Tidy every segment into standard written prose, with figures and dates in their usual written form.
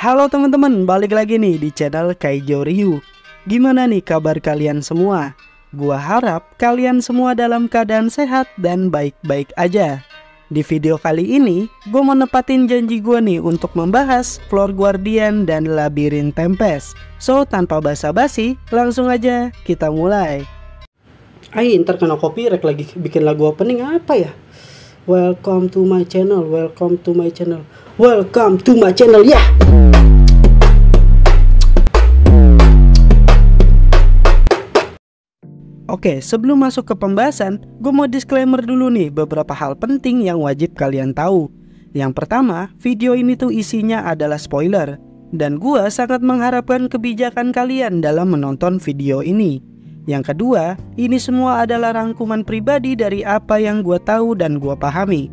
Halo teman-teman, balik lagi nih di channel Kaijo Ryu. Gimana nih kabar kalian semua? Gua harap kalian semua dalam keadaan sehat dan baik-baik aja. Di video kali ini, gue mau nepatin janji gue nih untuk membahas Floor Guardian dan Labirin Tempest. So, tanpa basa-basi, langsung aja kita mulai. Ntar kena copyright lagi bikin lagu opening apa ya? Welcome to my channel, welcome to my channel, welcome to my channel, ya! Oke, sebelum masuk ke pembahasan, gue mau disclaimer dulu nih beberapa hal penting yang wajib kalian tahu. Yang pertama, video ini tuh isinya adalah spoiler, dan gue sangat mengharapkan kebijakan kalian dalam menonton video ini. Yang kedua, ini semua adalah rangkuman pribadi dari apa yang gue tahu dan gue pahami.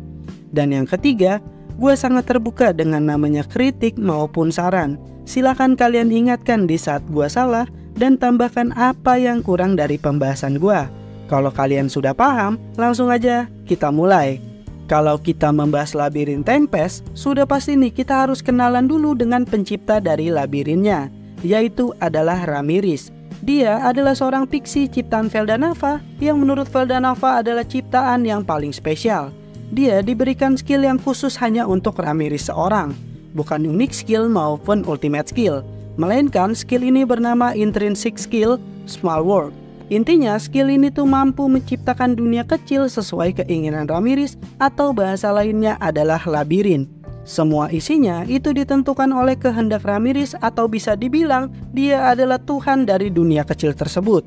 Dan yang ketiga, gue sangat terbuka dengan namanya kritik maupun saran. Silahkan kalian ingatkan di saat gue salah dan tambahkan apa yang kurang dari pembahasan gua. Kalau kalian sudah paham, langsung aja kita mulai. Kalau kita membahas Labirin Tempest, sudah pasti nih kita harus kenalan dulu dengan pencipta dari labirinnya, yaitu adalah Ramirez. Dia adalah seorang piksi ciptaan Feldanava yang menurut Feldanava adalah ciptaan yang paling spesial. Dia diberikan skill yang khusus hanya untuk Ramirez seorang, bukan unique skill maupun ultimate skill, melainkan skill ini bernama intrinsic skill small world. Intinya skill ini tuh mampu menciptakan dunia kecil sesuai keinginan Ramirez, atau bahasa lainnya adalah labirin. Semua isinya itu ditentukan oleh kehendak Ramirez, atau bisa dibilang dia adalah Tuhan dari dunia kecil tersebut.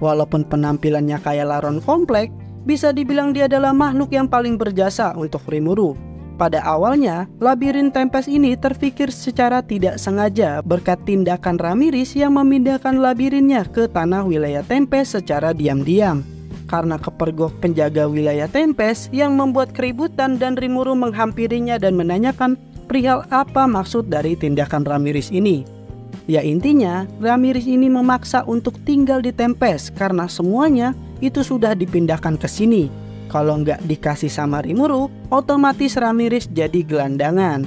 Walaupun penampilannya kayak laron komplek, bisa dibilang dia adalah makhluk yang paling berjasa untuk Rimuru. Pada awalnya, Labirin Tempest ini terpikir secara tidak sengaja berkat tindakan Ramirez yang memindahkan labirinnya ke tanah wilayah Tempest secara diam-diam. Karena kepergok penjaga wilayah Tempest yang membuat keributan dan Rimuru menghampirinya dan menanyakan perihal apa maksud dari tindakan Ramirez ini. Ya intinya, Ramirez ini memaksa untuk tinggal di Tempest karena semuanya itu sudah dipindahkan ke sini. Kalau nggak dikasih sama Rimuru, otomatis Ramirez jadi gelandangan.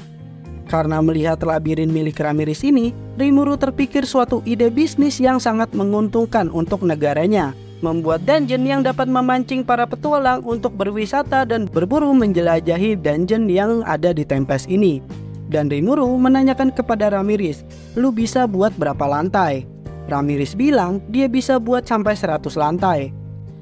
Karena melihat labirin milik Ramirez ini, Rimuru terpikir suatu ide bisnis yang sangat menguntungkan untuk negaranya, membuat dungeon yang dapat memancing para petualang untuk berwisata dan berburu menjelajahi dungeon yang ada di Tempest ini. Dan Rimuru menanyakan kepada Ramirez, "Lu bisa buat berapa lantai?" Ramirez bilang dia bisa buat sampai 100 lantai.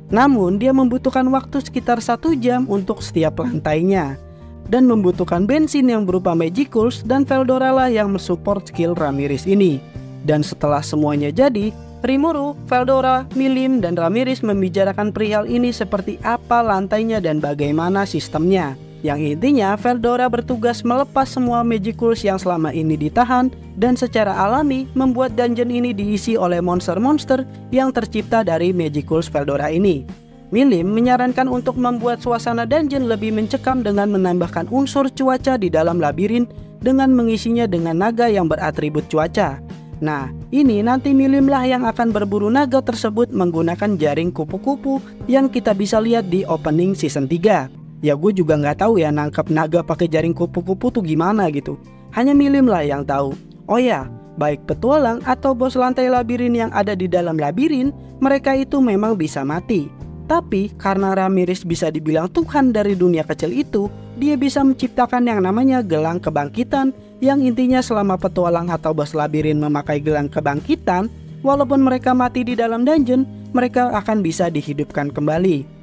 Namun dia membutuhkan waktu sekitar 1 jam untuk setiap lantainya, dan membutuhkan bensin yang berupa Magicals dan Veldora lah yang mensupport skill Ramirez ini. Dan setelah semuanya jadi, Rimuru, Veldora, Milim, dan Ramirez membicarakan perihal ini seperti apa lantainya dan bagaimana sistemnya. Yang intinya Veldora bertugas melepas semua Magicals yang selama ini ditahan, dan secara alami membuat dungeon ini diisi oleh monster-monster yang tercipta dari Magicals Veldora ini. Milim menyarankan untuk membuat suasana dungeon lebih mencekam dengan menambahkan unsur cuaca di dalam labirin dengan mengisinya dengan naga yang beratribut cuaca. Nah, ini nanti Milim lah yang akan berburu naga tersebut menggunakan jaring kupu-kupu yang kita bisa lihat di opening season 3. Ya gue juga nggak tahu ya nangkap naga pakai jaring kupu-kupu tuh gimana gitu. Hanya Milim lah yang tahu. Oh ya, baik petualang atau bos lantai labirin yang ada di dalam labirin, mereka itu memang bisa mati. Tapi karena Ramirez bisa dibilang Tuhan dari dunia kecil itu, dia bisa menciptakan yang namanya gelang kebangkitan, yang intinya selama petualang atau bos labirin memakai gelang kebangkitan, walaupun mereka mati di dalam dungeon, mereka akan bisa dihidupkan kembali.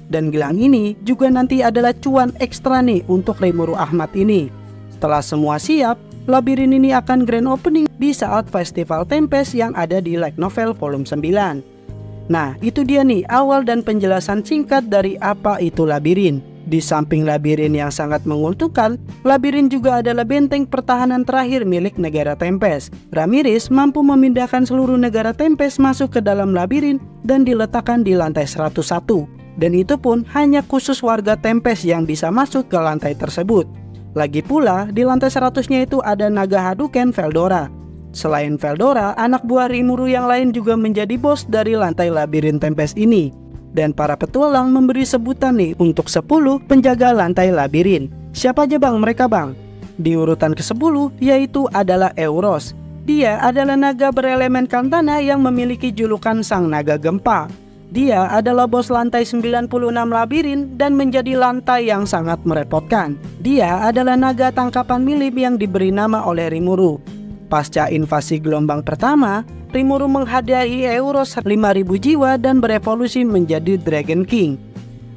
Dan gelang ini juga nanti adalah cuan ekstra nih untuk Rimuru Ahmad ini. Setelah semua siap, labirin ini akan grand opening di saat Festival Tempest yang ada di Light Novel Volume 9. Nah, itu dia nih awal dan penjelasan singkat dari apa itu labirin. Di samping labirin yang sangat menguntungkan, labirin juga adalah benteng pertahanan terakhir milik negara Tempest. Ramirez mampu memindahkan seluruh negara Tempest masuk ke dalam labirin dan diletakkan di lantai 101. Dan itu pun hanya khusus warga Tempest yang bisa masuk ke lantai tersebut. Lagi pula di lantai 100-nya itu ada naga Hadouken Veldora. Selain Veldora, anak buah Rimuru yang lain juga menjadi bos dari lantai labirin Tempest ini. Dan para petualang memberi sebutan nih untuk 10 penjaga lantai labirin. Siapa aja bang mereka bang? Di urutan ke-10 yaitu adalah Euros. Dia adalah naga berelemenkan tanah yang memiliki julukan Sang Naga Gempa. Dia adalah bos lantai 96 labirin dan menjadi lantai yang sangat merepotkan. Dia adalah naga tangkapan milim yang diberi nama oleh Rimuru. Pasca invasi gelombang pertama, Rimuru menghadiahi Euros 5.000 jiwa dan berevolusi menjadi Dragon King.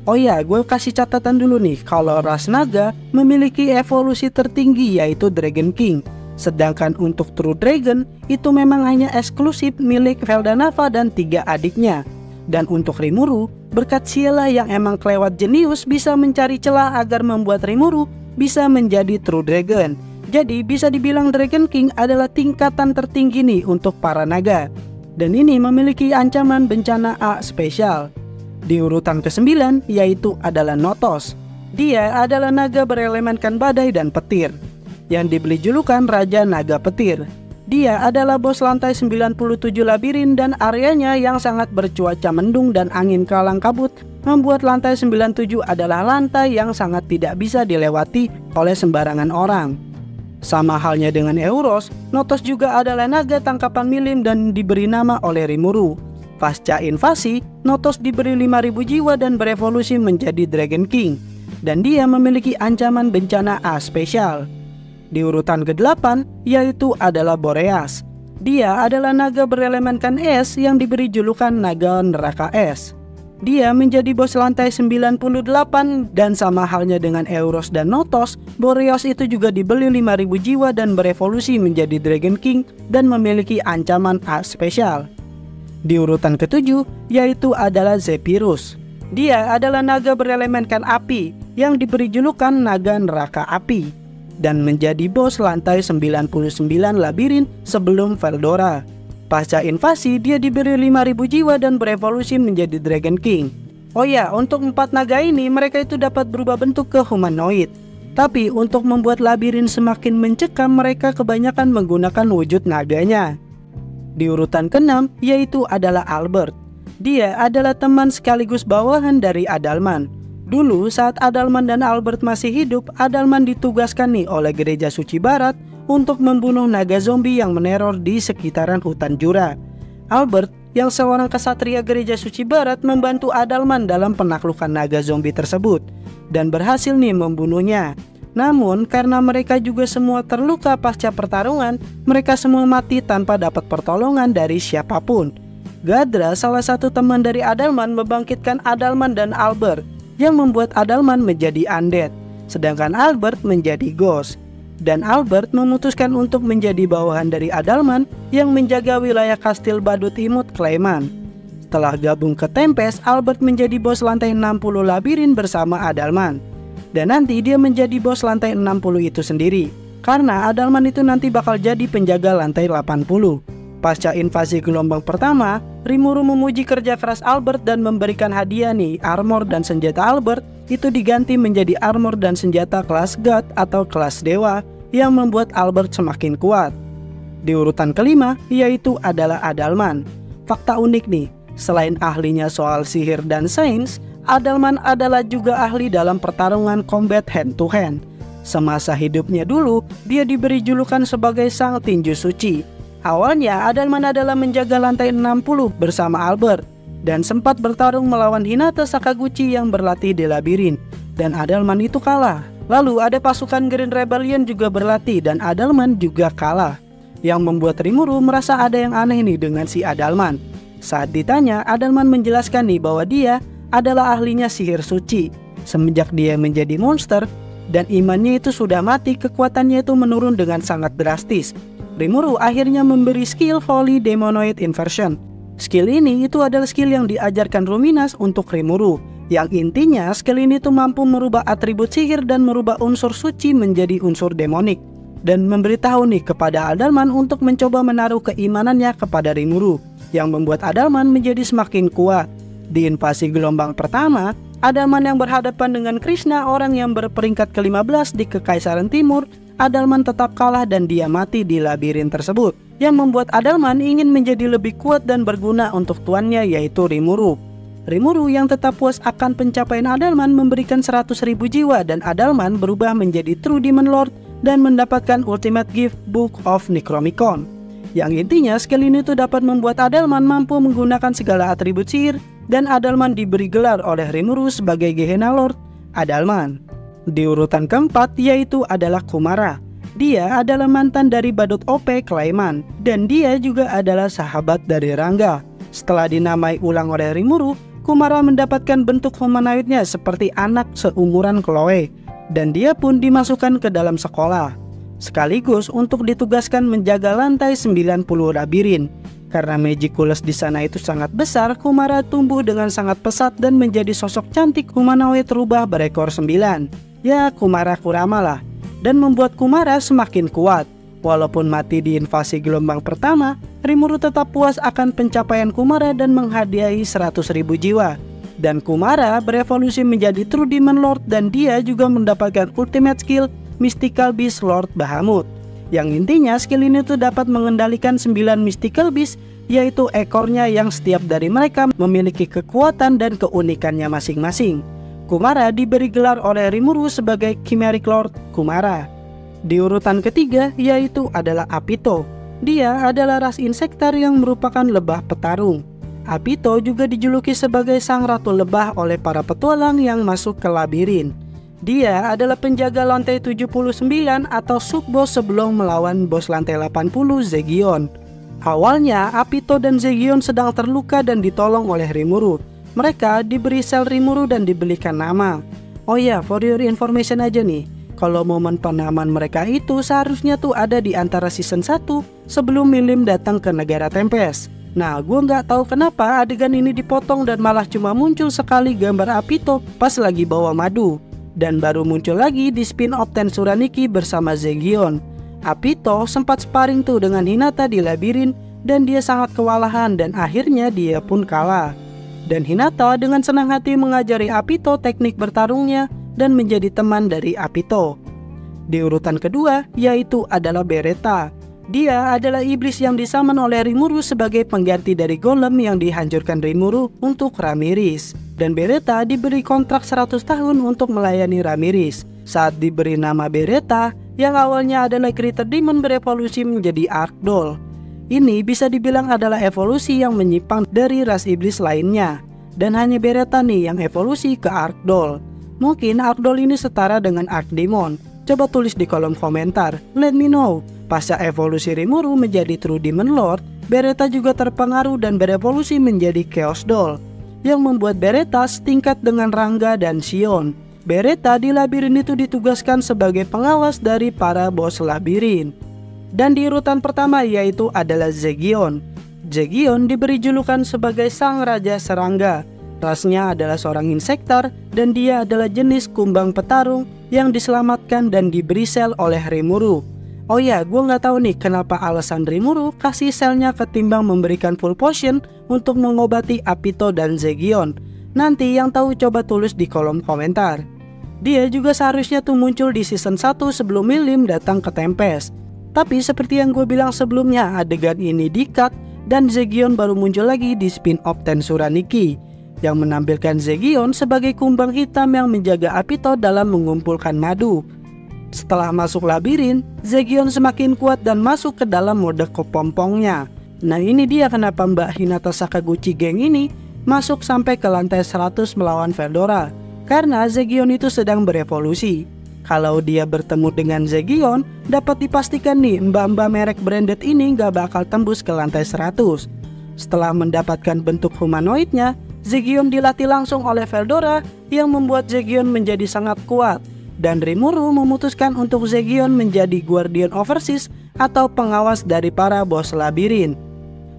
Oh ya, gue kasih catatan dulu nih, kalau ras naga memiliki evolusi tertinggi yaitu Dragon King. Sedangkan untuk True Dragon itu memang hanya eksklusif milik Veldanava dan 3 adiknya. Dan untuk Rimuru, berkat Ciela yang emang kelewat jenius bisa mencari celah agar membuat Rimuru bisa menjadi True Dragon. Jadi bisa dibilang Dragon King adalah tingkatan tertinggi nih untuk para naga. Dan ini memiliki ancaman bencana A spesial. Di urutan ke-9 yaitu adalah Notos. Dia adalah naga berelemenkan badai dan petir, yang diberi julukan Raja Naga Petir. Dia adalah bos lantai 97 labirin dan areanya yang sangat bercuaca mendung dan angin kalang kabut membuat lantai 97 adalah lantai yang sangat tidak bisa dilewati oleh sembarangan orang. Sama halnya dengan Euros, Notos juga adalah naga tangkapan milim dan diberi nama oleh Rimuru. Pasca invasi, Notos diberi 5.000 jiwa dan berevolusi menjadi Dragon King. Dan dia memiliki ancaman bencana A spesial. Di urutan ke-8 yaitu adalah Boreas. Dia adalah naga berelemenkan es yang diberi julukan Naga Neraka Es. Dia menjadi bos lantai 98 dan sama halnya dengan Euros dan Notos, Boreas itu juga dibeli 5.000 jiwa dan berevolusi menjadi Dragon King dan memiliki ancaman A spesial. Di urutan ke-7 yaitu adalah Zephyrus. Dia adalah naga berelemenkan api yang diberi julukan Naga Neraka Api dan menjadi bos lantai 99 labirin sebelum Veldora. Pasca invasi dia diberi 5.000 jiwa dan berevolusi menjadi Dragon King. Oh ya, untuk 4 naga ini mereka itu dapat berubah bentuk ke humanoid. Tapi untuk membuat labirin semakin mencekam, mereka kebanyakan menggunakan wujud naganya. Di urutan ke-6 yaitu adalah Albert. Dia adalah teman sekaligus bawahan dari Adalman. Dulu saat Adalman dan Albert masih hidup, Adalman ditugaskan nih oleh Gereja Suci Barat untuk membunuh naga zombie yang meneror di sekitaran hutan Jura. Albert yang seorang kesatria Gereja Suci Barat membantu Adalman dalam penaklukan naga zombie tersebut dan berhasil nih membunuhnya. Namun karena mereka juga semua terluka pasca pertarungan, mereka semua mati tanpa dapat pertolongan dari siapapun. Gadra, salah satu teman dari Adalman, membangkitkan Adalman dan Albert yang membuat Adalman menjadi undead, sedangkan Albert menjadi ghost. Dan Albert memutuskan untuk menjadi bawahan dari Adalman yang menjaga wilayah kastil Badut Imut Clayman. Setelah gabung ke Tempest, Albert menjadi bos lantai 60 labirin bersama Adalman. Dan nanti dia menjadi bos lantai 60 itu sendiri, karena Adalman itu nanti bakal jadi penjaga lantai 80. Pasca invasi gelombang pertama, Rimuru memuji kerja keras Albert dan memberikan hadiah nih, armor dan senjata Albert itu diganti menjadi armor dan senjata kelas God atau kelas dewa yang membuat Albert semakin kuat. Di urutan ke-5 yaitu adalah Adalman. Fakta unik nih, selain ahlinya soal sihir dan sains, Adalman adalah juga ahli dalam pertarungan combat hand to hand. Semasa hidupnya dulu, dia diberi julukan sebagai Sang Tinju Suci. Awalnya Adalman adalah menjaga lantai 60 bersama Albert dan sempat bertarung melawan Hinata Sakaguchi yang berlatih di labirin, dan Adalman itu kalah. Lalu ada pasukan Green Rebellion juga berlatih dan Adalman juga kalah, yang membuat Rimuru merasa ada yang aneh nih dengan si Adalman. Saat ditanya, Adalman menjelaskan nih bahwa dia adalah ahlinya sihir suci. Semenjak dia menjadi monster dan imannya itu sudah mati, kekuatannya itu menurun dengan sangat drastis. Rimuru akhirnya memberi skill Holy Demonoid Inversion. Skill ini itu adalah skill yang diajarkan Ruminas untuk Rimuru, yang intinya skill ini tuh mampu merubah atribut sihir dan merubah unsur suci menjadi unsur demonik, dan memberitahu nih kepada Adalman untuk mencoba menaruh keimanannya kepada Rimuru, yang membuat Adalman menjadi semakin kuat. Di invasi gelombang pertama, Adalman yang berhadapan dengan Krishna, orang yang berperingkat ke-15 di Kekaisaran Timur, Adalman tetap kalah dan dia mati di labirin tersebut, yang membuat Adalman ingin menjadi lebih kuat dan berguna untuk tuannya yaitu Rimuru. Rimuru yang tetap puas akan pencapaian Adalman memberikan 100.000 jiwa dan Adalman berubah menjadi True Demon Lord dan mendapatkan Ultimate Gift Book of Necromicon. Yang intinya skill ini tuh dapat membuat Adalman mampu menggunakan segala atribut sihir, dan Adalman diberi gelar oleh Rimuru sebagai Gehenna Lord Adalman. Di urutan keempat yaitu adalah Kumara. Dia adalah mantan dari badut OP Clayman, dan dia juga adalah sahabat dari Rangga. Setelah dinamai ulang oleh Rimuru, Kumara mendapatkan bentuk humanoidnya seperti anak seumuran Chloe, dan dia pun dimasukkan ke dalam sekolah, sekaligus untuk ditugaskan menjaga lantai 90 labirin. Karena Magiculus di sana itu sangat besar, Kumara tumbuh dengan sangat pesat dan menjadi sosok cantik humanoid rubah berekor 9. Ya, Kumara Kurama lah. Dan membuat Kumara semakin kuat. Walaupun mati di invasi gelombang pertama, Rimuru tetap puas akan pencapaian Kumara dan menghadiahi 100.000 jiwa. Dan Kumara berevolusi menjadi True Demon Lord, dan dia juga mendapatkan ultimate skill Mystical Beast Lord Bahamut. Yang intinya skill ini tuh dapat mengendalikan 9 Mystical Beast, yaitu ekornya yang setiap dari mereka memiliki kekuatan dan keunikannya masing-masing. Kumara diberi gelar oleh Rimuru sebagai Chimeric Lord Kumara. Di urutan ketiga yaitu adalah Apito. Dia adalah ras insektar yang merupakan lebah petarung. Apito juga dijuluki sebagai sang ratu lebah oleh para petualang yang masuk ke labirin. Dia adalah penjaga lantai 79 atau sub-boss sebelum melawan bos lantai 80 Zegion. Awalnya Apito dan Zegion sedang terluka dan ditolong oleh Rimuru. Mereka diberi sel Rimuru dan dibelikan nama. Oh ya, for your information aja nih, kalau momen penamaan mereka itu seharusnya tuh ada di antara season 1 sebelum Milim datang ke negara Tempest. Nah, gue nggak tahu kenapa adegan ini dipotong dan malah cuma muncul sekali gambar Apito pas lagi bawa madu. Dan baru muncul lagi di spin-off Tensura Nikki bersama Zegion. Apito sempat sparring tuh dengan Hinata di labirin, dan dia sangat kewalahan dan akhirnya dia pun kalah. Dan Hinata dengan senang hati mengajari Apito teknik bertarungnya dan menjadi teman dari Apito. Di urutan kedua yaitu adalah Beretta. Dia adalah iblis yang disaman oleh Rimuru sebagai pengganti dari golem yang dihancurkan Rimuru untuk Ramirez. Dan Beretta diberi kontrak 100 tahun untuk melayani Ramirez. Saat diberi nama Beretta, yang awalnya adalah Critter Demon berevolusi menjadi Arkdoll. Ini bisa dibilang adalah evolusi yang menyimpang dari ras iblis lainnya. Dan hanya Beretta nih yang evolusi ke Arkdoll. Mungkin Arkdoll ini setara dengan Arkdemon. Coba tulis di kolom komentar, let me know. Pasca evolusi Rimuru menjadi True Demon Lord, Beretta juga terpengaruh dan berevolusi menjadi Chaos Doll, yang membuat Beretta setingkat dengan Rangga dan Sion. Beretta di labirin itu ditugaskan sebagai pengawas dari para bos labirin. Dan di urutan pertama yaitu adalah Zegion. Zegion diberi julukan sebagai Sang Raja Serangga. Rasnya adalah seorang insektar dan dia adalah jenis kumbang petarung yang diselamatkan dan diberi sel oleh Rimuru. Oh ya, gue nggak tahu nih kenapa alasan Rimuru kasih selnya ketimbang memberikan full potion untuk mengobati Apito dan Zegion. Nanti yang tahu coba tulis di kolom komentar. Dia juga seharusnya tuh muncul di season 1 sebelum Milim datang ke Tempest. Tapi seperti yang gue bilang sebelumnya, adegan ini di-cut dan Zegion baru muncul lagi di spin-off Tensura Nikki, yang menampilkan Zegion sebagai kumbang hitam yang menjaga Apito dalam mengumpulkan madu. Setelah masuk labirin, Zegion semakin kuat dan masuk ke dalam mode kepompongnya. Nah, ini dia kenapa Mbak Hinata Sakaguchi Gang ini masuk sampai ke lantai 100 melawan Veldora. Karena Zegion itu sedang berevolusi. Kalau dia bertemu dengan Zegion, dapat dipastikan nih mbak-mbak merek branded ini gak bakal tembus ke lantai 100. Setelah mendapatkan bentuk humanoidnya, Zegion dilatih langsung oleh Veldora yang membuat Zegion menjadi sangat kuat. Dan Rimuru memutuskan untuk Zegion menjadi Guardian Overseas atau pengawas dari para bos labirin.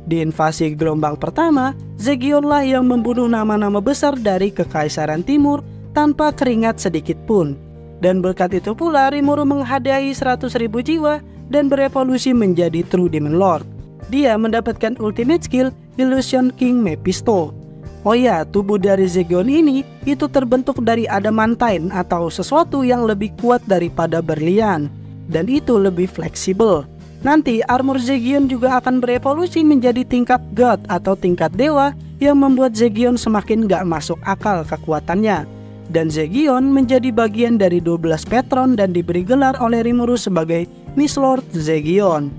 Di invasi gelombang pertama, Zegion lah yang membunuh nama-nama besar dari Kekaisaran Timur tanpa keringat sedikit pun. Dan berkat itu pula Rimuru menghadiahi 100.000 jiwa dan berevolusi menjadi True Demon Lord. Dia mendapatkan ultimate skill Illusion King Mephisto. Oh ya, tubuh dari Zegion ini itu terbentuk dari adamantine atau sesuatu yang lebih kuat daripada berlian, dan itu lebih fleksibel. Nanti armor Zegion juga akan berevolusi menjadi tingkat God atau tingkat dewa yang membuat Zegion semakin gak masuk akal kekuatannya. dan Zegion menjadi bagian dari 12 patron dan diberi gelar oleh Rimuru sebagai Miss Lord Zegion.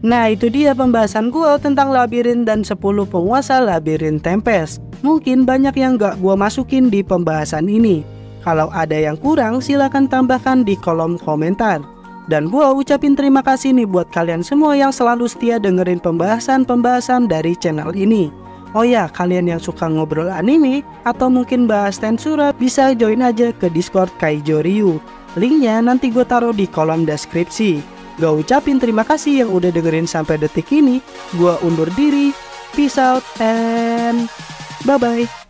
Nah, itu dia pembahasan gua tentang labirin dan 10 penguasa labirin Tempest. Mungkin banyak yang gak gua masukin di pembahasan ini. Kalau ada yang kurang silahkan tambahkan di kolom komentar. Dan gua ucapin terima kasih nih buat kalian semua yang selalu setia dengerin pembahasan-pembahasan dari channel ini. Oh ya, kalian yang suka ngobrol anime atau mungkin bahas Tensura bisa join aja ke Discord Kaijo Ryu. Linknya nanti gue taruh di kolom deskripsi. Gue ucapin terima kasih yang udah dengerin sampai detik ini. Gue undur diri. Peace out and bye-bye.